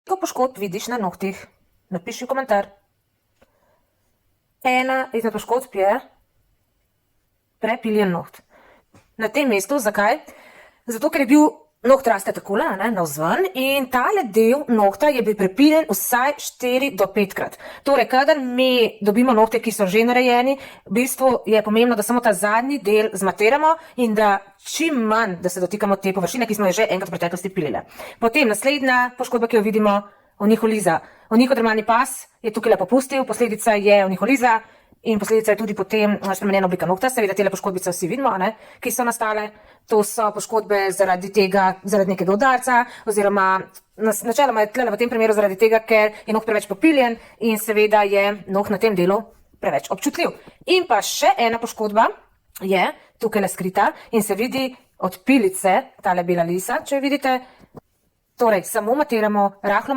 Koliko poškodb vidiš na nohtih? Napiši komentar. Ena izmed poškodb je prepiljen noht. Na tem mestu, zakaj? Zato, ker je bil noht raste takole, navzven, in tale del nohta je bil prepiljen vsaj 4 do 5 krat. Torej, kadar mi dobimo nohte, ki so že narejeni, v bistvu je pomembno, da samo ta zadnji del zmateramo in da čim manj, da se dotikamo te površine, ki smo jo že enkrat v preteklosti pilile. Potem naslednja poškodba, ki jo vidimo, oniholisa. Onihodermalni pas je tukaj popustil, posledica je oniholisa in posledica je tudi potem spremenjena oblika nohta. Seveda tele poškodbice vsi vidimo, ki so nastale. To so poškodbe zaradi nekega udarca, oziroma načeloma je tlele v tem primeru zaradi tega, ker je noht preveč popiljen in seveda je noht na tem delu preveč občutljiv. In pa še ena poškodba je tukaj skrita in se vidi od pilice, tale bela lisa, če jo vidite. Torej, samo materamo, rahlo